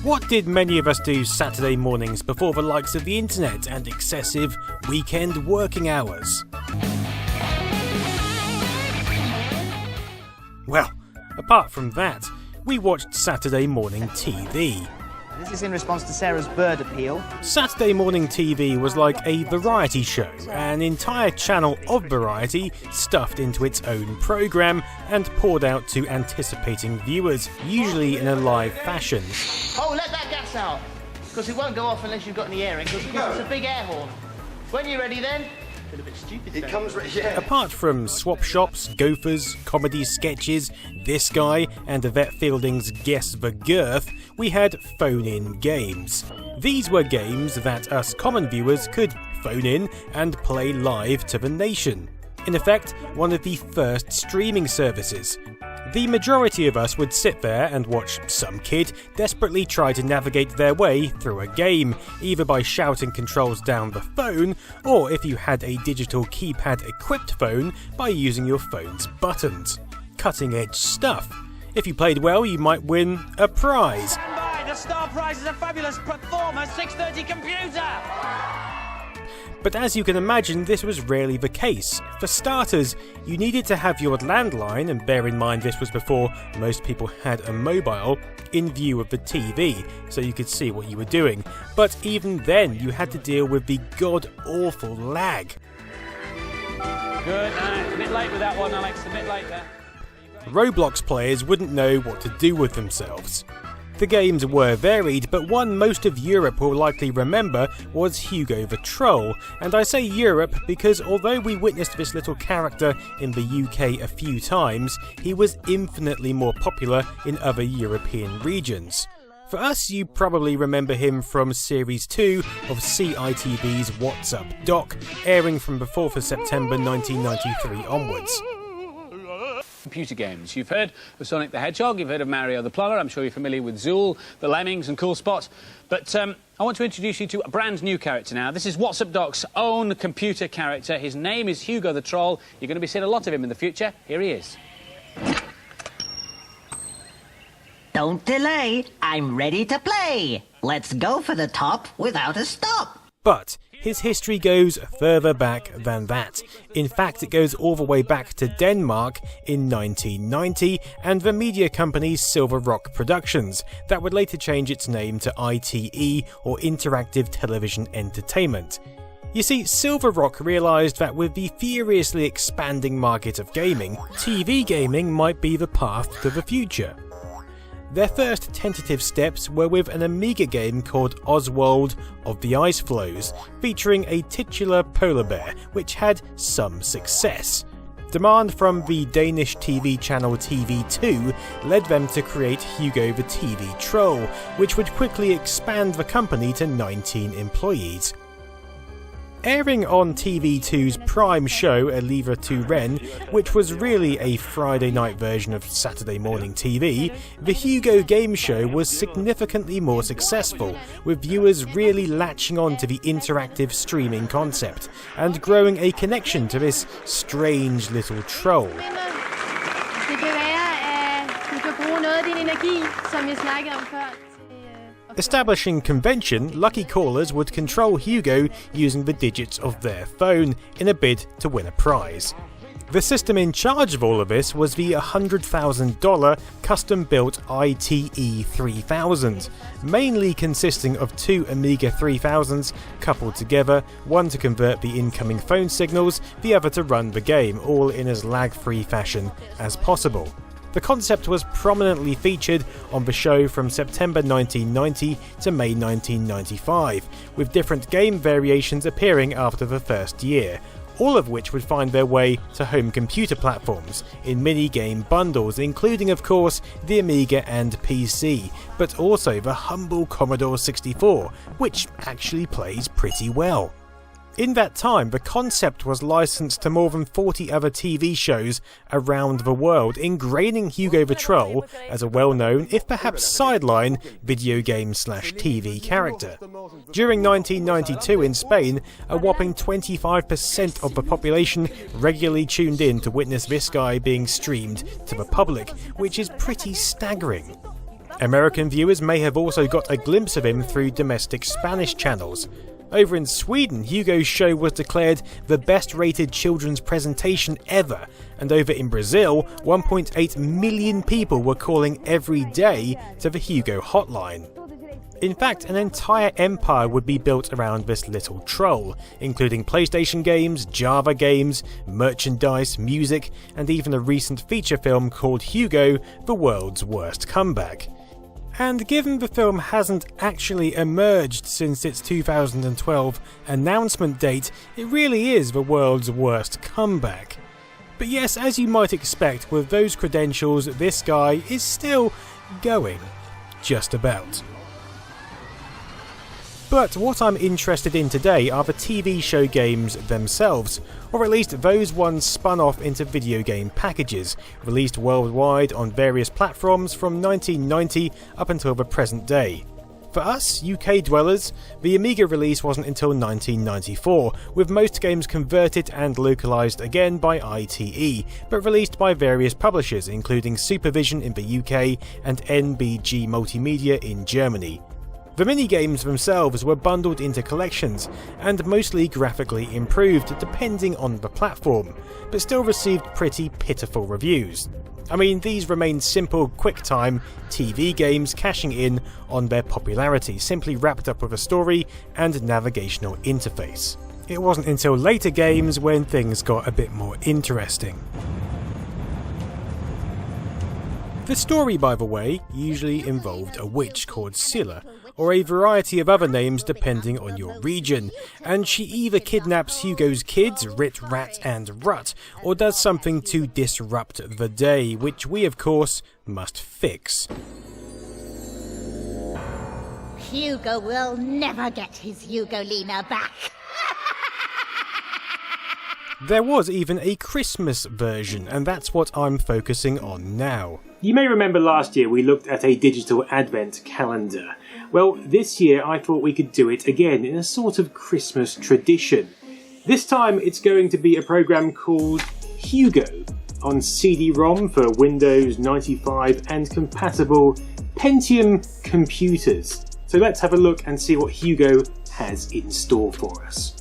What did many of us do Saturday mornings before the likes of the internet and excessive weekend working hours? Well, apart from that, we watched Saturday morning TV. This is in response to Sarah's bird appeal. Saturday morning TV was like a variety show, an entire channel of variety stuffed into its own programme and poured out to anticipating viewers, usually in a live fashion. Oh, let that gas out, because it won't go off unless you've got any airing, because it's a big air horn. When you're ready then, a bit stupid. It comes right, yeah. Apart from swap shops, gophers, comedy sketches, This Guy, and Yvette Fielding's Guess the Girth, we had phone-in games. These were games that us common viewers could phone in and play live to the nation. In effect, one of the first streaming services. The majority of us would sit there and watch some kid desperately try to navigate their way through a game, either by shouting controls down the phone, or if you had a digital keypad-equipped phone, by using your phone's buttons. Cutting-edge stuff. If you played well, you might win a prize. Stand by, the star prize is a fabulous Performer 630 computer! But as you can imagine, this was rarely the case. For starters, you needed to have your landline, and bear in mind this was before most people had a mobile, in view of the TV, so you could see what you were doing. But even then, you had to deal with the god-awful lag. Good, a bit late with that one, Alex, a bit late there. Roblox players wouldn't know what to do with themselves. The games were varied, but one most of Europe will likely remember was Hugo the Troll, and I say Europe because although we witnessed this little character in the UK a few times, he was infinitely more popular in other European regions. For us, you probably remember him from Series 2 of CITV's What's Up Doc, airing from the 4th of September 1993 onwards. Computer games. You've heard of Sonic the Hedgehog, you've heard of Mario the Plumber, I'm sure you're familiar with Zool, the Lemmings and Cool Spot, but I want to introduce you to a brand new character now. This is What's Up Doc's own computer character. His name is Hugo the Troll. You're going to be seeing a lot of him in the future. Here he is. Don't delay, I'm ready to play. Let's go for the top without a stop. But his history goes further back than that. In fact, it goes all the way back to Denmark in 1990 and the media company Silver Rock Productions, that would later change its name to ITE, or Interactive Television Entertainment. You see, Silver Rock realised that with the furiously expanding market of gaming, TV gaming might be the path to the future. Their first tentative steps were with an Amiga game called Oswald of the Ice Floes, featuring a titular polar bear, which had some success. Demand from the Danish TV channel TV2 led them to create Hugo the TV Troll, which would quickly expand the company to 19 employees. Airing on TV2's prime show A Livre to Rennes, which was really a Friday night version of Saturday morning TV, the Hugo game show was significantly more successful, with viewers really latching on to the interactive streaming concept, and growing a connection to this strange little troll. Establishing convention, lucky callers would control Hugo using the digits of their phone in a bid to win a prize. The system in charge of all of this was the $100,000 custom-built ITE 3000, mainly consisting of two Amiga 3000s coupled together, one to convert the incoming phone signals, the other to run the game, all in as lag-free fashion as possible. The concept was prominently featured on the show from September 1990 to May 1995, with different game variations appearing after the first year, all of which would find their way to home computer platforms in mini-game bundles, including of course the Amiga and PC, but also the humble Commodore 64, which actually plays pretty well. In that time, the concept was licensed to more than 40 other TV shows around the world, ingraining Hugo the Troll as a well-known, if perhaps sideline, video game/TV character. During 1992 in Spain, a whopping 25% of the population regularly tuned in to witness this guy being streamed to the public, which is pretty staggering. American viewers may have also got a glimpse of him through domestic Spanish channels. Over in Sweden, Hugo's show was declared the best rated children's presentation ever, and over in Brazil, 1.8 million people were calling every day to the Hugo hotline. In fact, an entire empire would be built around this little troll, including PlayStation games, Java games, merchandise, music, and even a recent feature film called Hugo, the World's Worst Comeback. And given the film hasn't actually emerged since its 2012 announcement date, it really is the world's worst comeback. But yes, as you might expect, with those credentials, this guy is still going. Just about. But what I'm interested in today are the TV show games themselves, or at least those ones spun off into video game packages, released worldwide on various platforms from 1990 up until the present day. For us, UK dwellers, the Amiga release wasn't until 1994, with most games converted and localised again by ITE, but released by various publishers including Supervision in the UK and NBG Multimedia in Germany. The minigames themselves were bundled into collections, and mostly graphically improved depending on the platform, but still received pretty pitiful reviews. I mean, these remain simple, quick-time TV games cashing in on their popularity, simply wrapped up with a story and navigational interface. It wasn't until later games when things got a bit more interesting. The story, by the way, usually involved a witch called Scylla, or a variety of other names depending on your region, and she either kidnaps Hugo's kids, Rit, Rat and Rut, or does something to disrupt the day, which we of course must fix. Hugo will never get his Hugolina back. There was even a Christmas version, and that's what I'm focusing on now. You may remember last year we looked at a digital advent calendar. Well, this year I thought we could do it again in a sort of Christmas tradition. This time it's going to be a program called Hugo, on CD-ROM for Windows 95 and compatible Pentium computers. So let's have a look and see what Hugo has in store for us.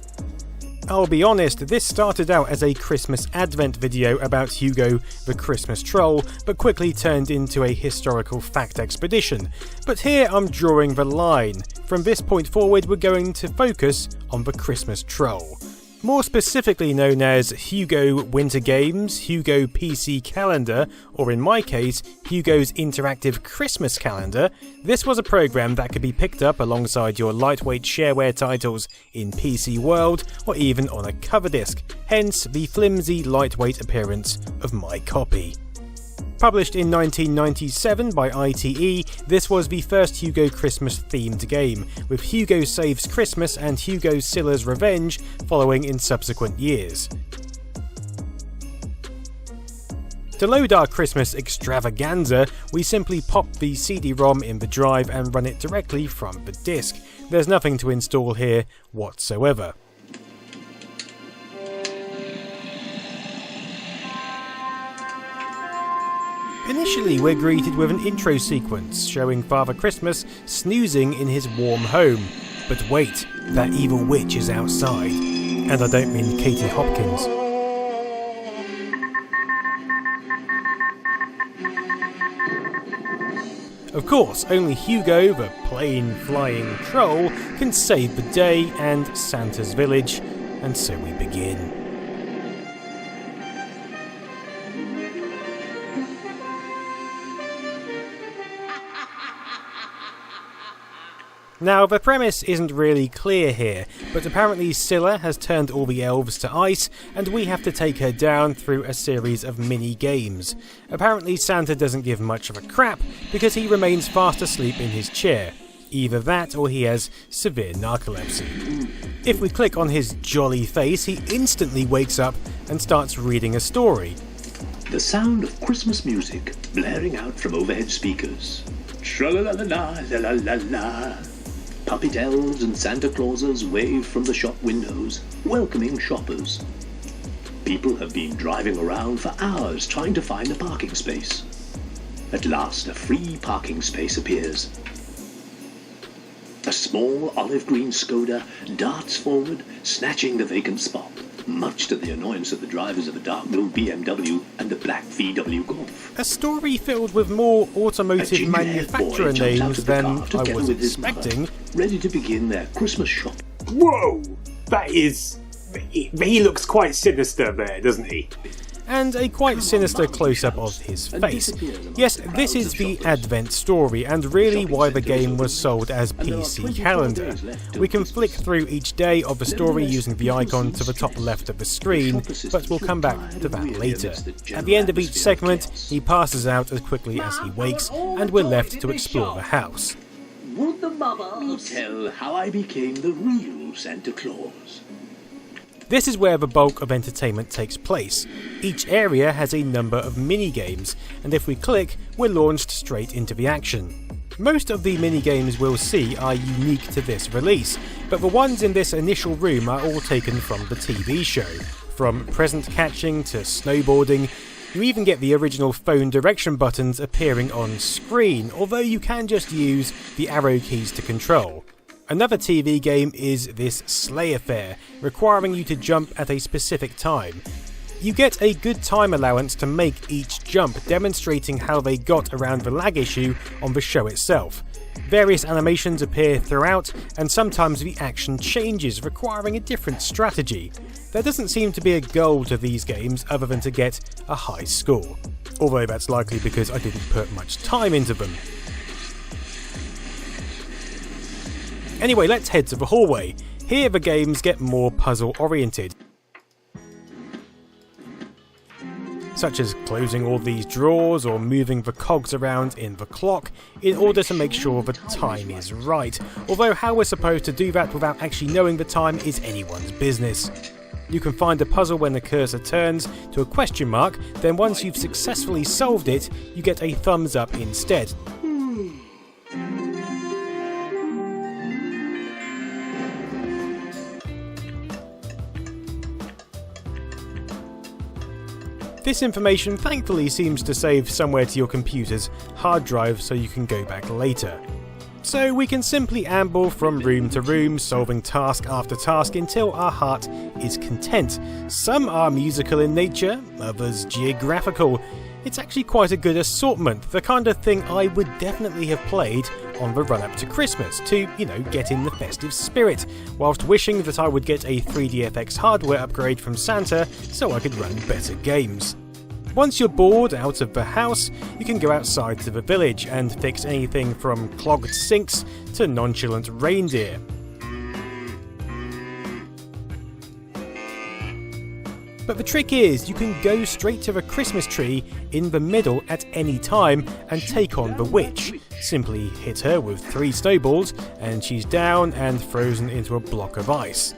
I'll be honest, this started out as a Christmas Advent video about Hugo the Christmas Troll, but quickly turned into a historical fact expedition. But here I'm drawing the line. From this point forward, we're going to focus on the Christmas Troll. More specifically known as Hugo Winter Games, Hugo PC Calendar, or in my case, Hugo's Interactive Christmas Calendar, this was a program that could be picked up alongside your lightweight shareware titles in PC World or even on a cover disc, hence the flimsy lightweight appearance of my copy. Published in 1997 by ITE, this was the first Hugo Christmas themed game, with Hugo Saves Christmas and Hugo Scylla's Revenge following in subsequent years. To load our Christmas extravaganza, we simply pop the CD-ROM in the drive and run it directly from the disc. There's nothing to install here whatsoever. Initially, we're greeted with an intro sequence showing Father Christmas snoozing in his warm home. But wait, that evil witch is outside. And I don't mean Katie Hopkins. Of course, only Hugo, the plane-flying troll, can save the day and Santa's village, and so we begin. Now, the premise isn't really clear here, but apparently Scylla has turned all the elves to ice, and we have to take her down through a series of mini-games. Apparently Santa doesn't give much of a crap, because he remains fast asleep in his chair. Either that, or he has severe narcolepsy. If we click on his jolly face, he instantly wakes up and starts reading a story. The sound of Christmas music blaring out from overhead speakers. Tra-la-la-la-la, la-la-la-la. Puppet elves and Santa Clauses wave from the shop windows, welcoming shoppers. People have been driving around for hours trying to find a parking space. At last, a free parking space appears. A small olive green Skoda darts forward, snatching the vacant spot, much to the annoyance of the drivers of a dark blue BMW and the black VW Golf. A story filled with more automotive manufacturer names than I was expecting. Ready to begin their Christmas shop. Whoa! That is... He looks quite sinister there, doesn't he? And a quite sinister close-up of his face. Yes, this is the Advent story, and really why the game was sold as PC Calendar. We can flick through each day of the story using the icon to the top left of the screen, but we'll come back to that later. At the end of each segment, he passes out as quickly as he wakes, and we're left to explore the house. Would the mama tell how I became the real Santa Claus? This is where the bulk of entertainment takes place. Each area has a number of mini-games, and if we click, we're launched straight into the action. Most of the mini-games we'll see are unique to this release, but the ones in this initial room are all taken from the TV show. From present catching to snowboarding, you even get the original phone direction buttons appearing on screen, although you can just use the arrow keys to control. Another TV game is this sleigh affair, requiring you to jump at a specific time. You get a good time allowance to make each jump, demonstrating how they got around the lag issue on the show itself. Various animations appear throughout, and sometimes the action changes, requiring a different strategy. There doesn't seem to be a goal to these games other than to get a high score, although that's likely because I didn't put much time into them. Anyway, let's head to the hallway. Here the games get more puzzle oriented, such as closing all these drawers or moving the cogs around in the clock in order to make sure the time is right, although how we're supposed to do that without actually knowing the time is anyone's business. You can find a puzzle when the cursor turns to a question mark, then once you've successfully solved it, you get a thumbs up instead. This information thankfully seems to save somewhere to your computer's hard drive so you can go back later. So we can simply amble from room to room, solving task after task until our heart is content. Some are musical in nature, others geographical. It's actually quite a good assortment, the kind of thing I would definitely have played on the run-up to Christmas to, get in the festive spirit, whilst wishing that I would get a 3DFX hardware upgrade from Santa so I could run better games. Once you're bored out of the house, you can go outside to the village and fix anything from clogged sinks to nonchalant reindeer. But the trick is, you can go straight to the Christmas tree in the middle at any time and take on the witch. Simply hit her with 3 snowballs and she's down and frozen into a block of ice.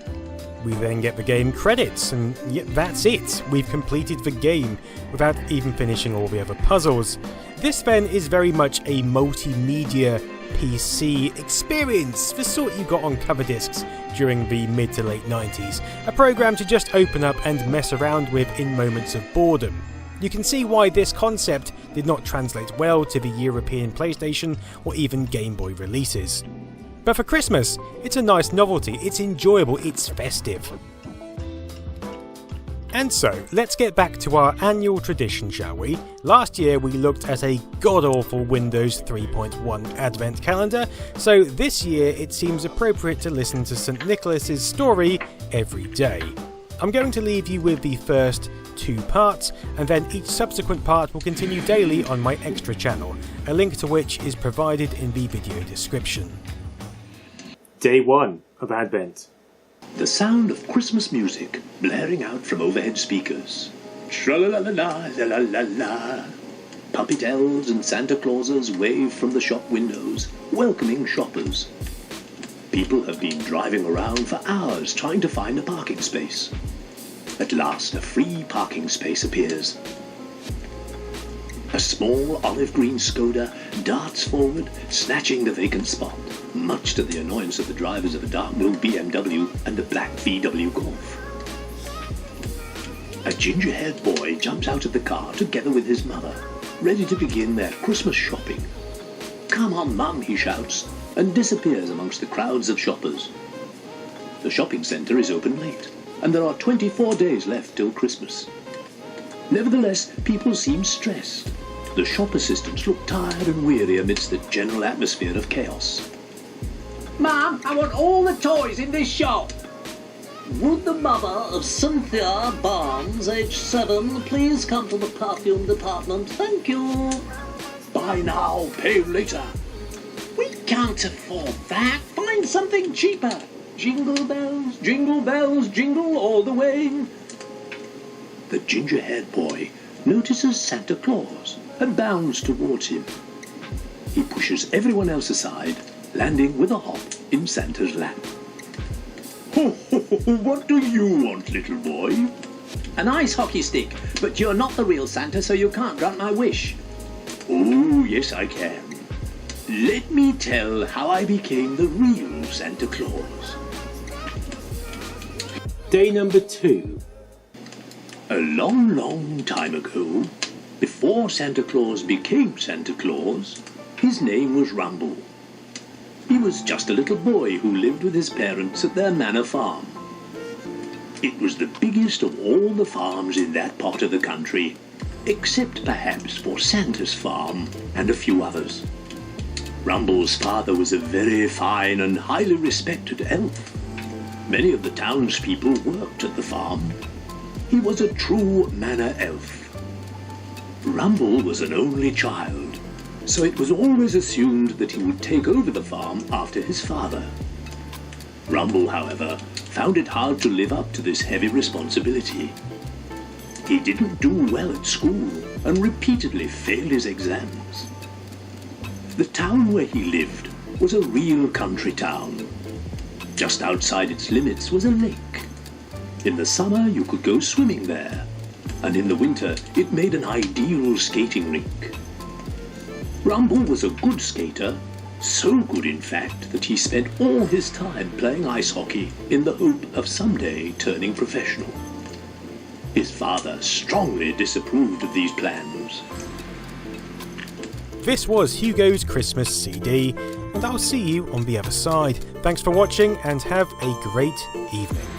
We then get the game credits, and yep, that's it. We've completed the game without even finishing all the other puzzles. This then is very much a multimedia PC experience, the sort you got on cover discs during the mid to late 90s, a program to just open up and mess around with in moments of boredom. You can see why this concept did not translate well to the European PlayStation or even Game Boy releases. But for Christmas, it's a nice novelty, it's enjoyable, it's festive. And so, let's get back to our annual tradition, shall we? Last year we looked at a god-awful Windows 3.1 Advent calendar, so this year it seems appropriate to listen to St. Nicholas's story every day. I'm going to leave you with the first 2 parts, and then each subsequent part will continue daily on my extra channel, a link to which is provided in the video description. Day 1 of Advent. The sound of Christmas music blaring out from overhead speakers. Tra-la-la-la-la, la-la-la-la. Puppet elves and Santa Clauses wave from the shop windows, welcoming shoppers. People have been driving around for hours trying to find a parking space. At last, a free parking space appears. A small olive green Skoda darts forward, snatching the vacant spot, much to the annoyance of the drivers of a dark blue BMW and the black VW Golf. A ginger-haired boy jumps out of the car together with his mother. ready to begin their Christmas shopping. "Come on, Mum," he shouts, and disappears amongst the crowds of shoppers. The shopping centre is open late, and there are 24 days left till Christmas. Nevertheless, people seem stressed. The shop assistants look tired and weary amidst the general atmosphere of chaos. "Mum, I want all the toys in this shop." Would the mother of Cynthia Barnes, age 7, please come to the perfume department? Thank you. "Buy now, pay later." "We can't afford that. Find something cheaper. Jingle bells, jingle all the way." The ginger-haired boy notices Santa Claus and bounds towards him. He pushes everyone else aside, landing with a hop in Santa's lap. "Ho, ho, ho, what do you want, little boy?" "An ice hockey stick, but you're not the real Santa, so you can't grant my wish." "Oh, yes, I can. Let me tell how I became the real Santa Claus." Day number 2. A long, long time ago, before Santa Claus became Santa Claus, his name was Rumble. He was just a little boy who lived with his parents at their manor farm. It was the biggest of all the farms in that part of the country, except perhaps for Santa's farm and a few others. Rumble's father was a very fine and highly respected elf. Many of the townspeople worked at the farm. He was a true manor elf. Rumble was an only child, so it was always assumed that he would take over the farm after his father. Rumble, however, found it hard to live up to this heavy responsibility. He didn't do well at school and repeatedly failed his exams. The town where he lived was a real country town. Just outside its limits was a lake. In the summer you could go swimming there, and in the winter it made an ideal skating rink. Rumble was a good skater, so good in fact that he spent all his time playing ice hockey in the hope of someday turning professional. His father strongly disapproved of these plans. This was Hugo's Christmas CD, and I'll see you on the other side. Thanks for watching and have a great evening.